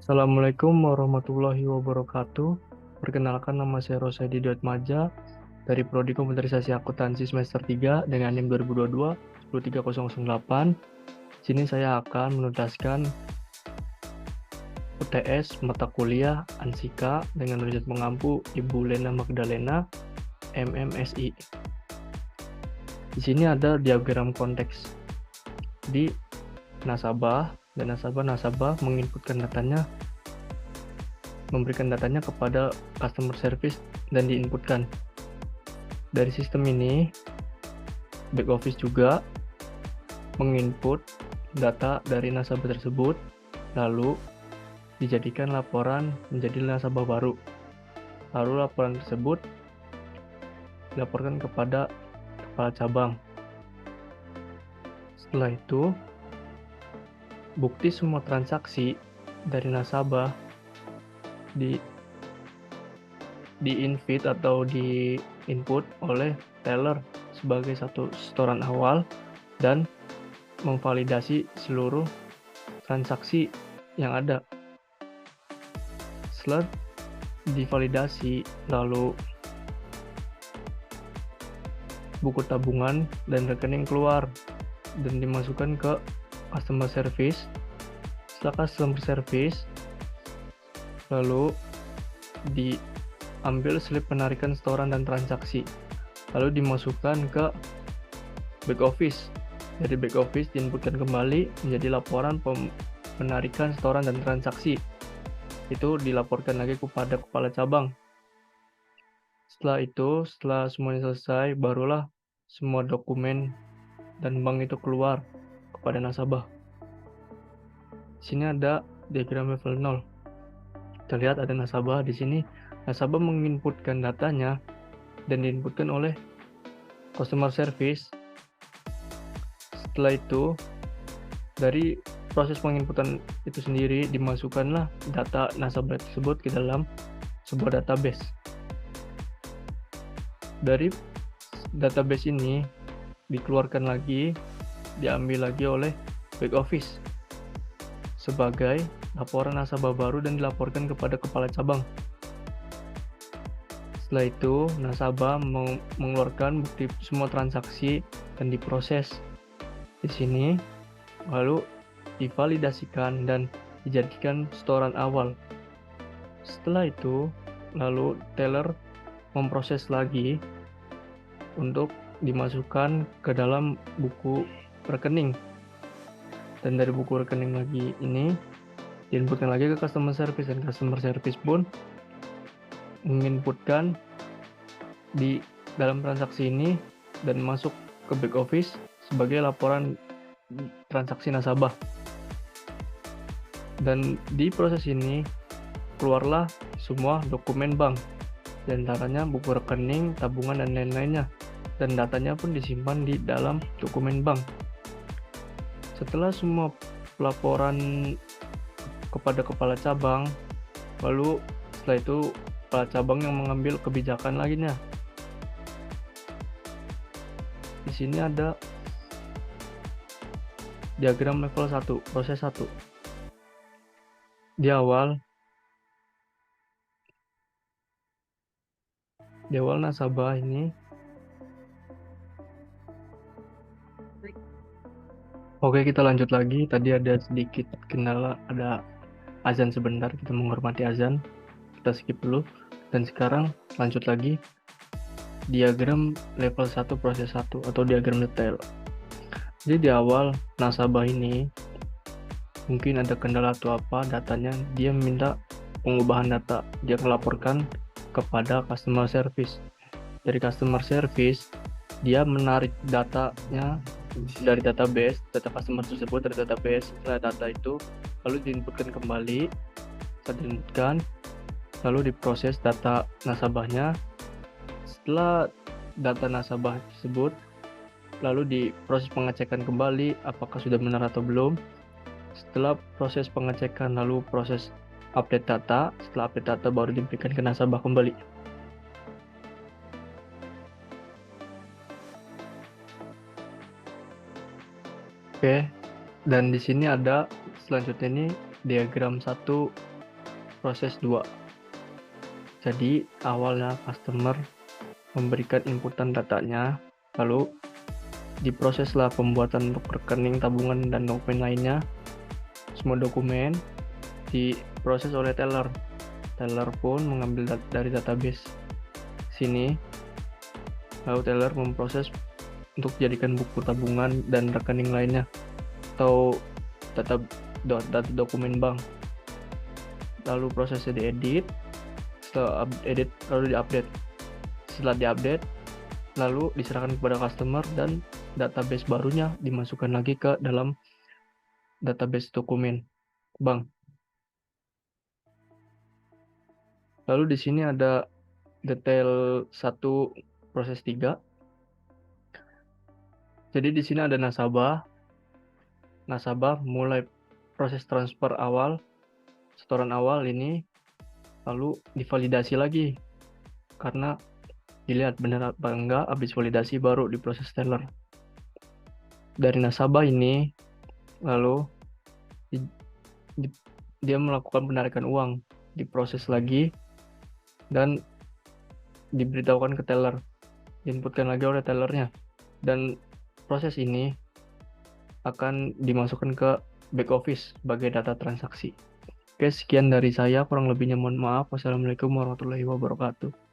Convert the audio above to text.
Assalamualaikum warahmatullahi wabarakatuh. Perkenalkan, nama saya Rosadi Maja dari Prodi Komputerisasi Akuntansi semester 3 dengan NIM 2022 10308. Sini saya akan menuntaskan UTS mata kuliah Ansika dengan riset mengampu Ibu Lena Magdalena, MMSI. Di sini ada diagram konteks di nasabah dan nasabah menginputkan datanya, memberikan datanya kepada customer service dan diinputkan. Dari sistem ini, back office juga menginput data dari nasabah tersebut, lalu dijadikan laporan menjadi nasabah baru. Lalu laporan tersebut dilaporkan kepada kepala cabang. Setelah itu, bukti semua transaksi dari nasabah di-invite atau di-input oleh teller sebagai satu setoran awal dan memvalidasi seluruh transaksi yang ada. Setelah divalidasi, lalu buku tabungan dan rekening keluar dan dimasukkan ke customer service. Setelah customer service, lalu diambil slip penarikan setoran dan transaksi, lalu dimasukkan ke back office. Dari back office diinputkan kembali menjadi laporan penarikan setoran dan transaksi. Itu dilaporkan lagi kepada kepala cabang. Setelah itu, setelah semuanya selesai, barulah semua dokumen dan bank itu keluar kepada nasabah. Di sini ada diagram level 0. Kita lihat ada nasabah di sini. Nasabah menginputkan datanya dan diinputkan oleh customer service. Setelah itu, dari proses penginputan itu sendiri dimasukkanlah data nasabah tersebut ke dalam sebuah database. Dari database ini dikeluarkan lagi, diambil lagi oleh back office sebagai laporan nasabah baru dan dilaporkan kepada kepala cabang. Setelah itu, nasabah mengeluarkan bukti semua transaksi dan diproses di sini, lalu divalidasikan dan dijadikan setoran awal. Setelah itu, lalu teller memproses lagi untuk dimasukkan ke dalam buku rekening. Dan dari buku rekening lagi ini diinputkan lagi ke customer service, dan customer service pun menginputkan di dalam transaksi ini dan masuk ke back office sebagai laporan transaksi nasabah. Dan di proses ini keluarlah semua dokumen bank, diantaranya buku rekening, tabungan, dan lain-lainnya, dan datanya pun disimpan di dalam dokumen bank. Setelah semua pelaporan kepada kepala cabang, lalu setelah itu kepala cabang yang mengambil kebijakan lainnya. Di sini ada diagram level 1, proses 1. Di awal nasabah ini, oke, kita lanjut lagi. Tadi ada sedikit kendala, ada azan sebentar, kita menghormati azan, kita skip dulu. Dan sekarang lanjut lagi diagram level 1 proses 1 atau diagram detail. Jadi di awal nasabah ini mungkin ada kendala atau apa, datanya dia minta pengubahan data, dia melaporkan kepada customer service. Dari customer service dia menarik datanya dari database, data customer tersebut dari database. Setelah data itu lalu diinputkan kembali, lalu diproses data nasabahnya. Setelah data nasabah tersebut lalu diproses pengecekan kembali apakah sudah benar atau belum. Setelah proses pengecekan lalu proses update data. Setelah update data baru diberikan ke nasabah kembali. Oke, dan di sini ada selanjutnya ini diagram 1 proses 2. Jadi awalnya customer memberikan inputan datanya, lalu diproseslah pembuatan untuk rekening, tabungan, dan dokumen lainnya. Semua dokumen diproses oleh teller. Teller pun mengambil dari database sini, lalu teller memproses untuk jadikan buku tabungan dan rekening lainnya atau data dokumen bank. Lalu prosesnya diedit, setelah edit lalu diupdate. Setelah diupdate, lalu diserahkan kepada customer dan database barunya dimasukkan lagi ke dalam database dokumen bank. Lalu di sini ada detail 1 proses 3. Jadi di sini ada nasabah. Nasabah mulai proses transfer awal, setoran awal ini, lalu divalidasi lagi karena dilihat benar apa enggak, habis validasi baru diproses teller. Dari nasabah ini lalu dia melakukan penarikan uang, diproses lagi dan diberitahukan ke teller, diinputkan lagi oleh tellernya, dan proses ini akan dimasukkan ke back office sebagai data transaksi. Oke, sekian dari saya, kurang lebihnya mohon maaf. Wassalamualaikum warahmatullahi wabarakatuh.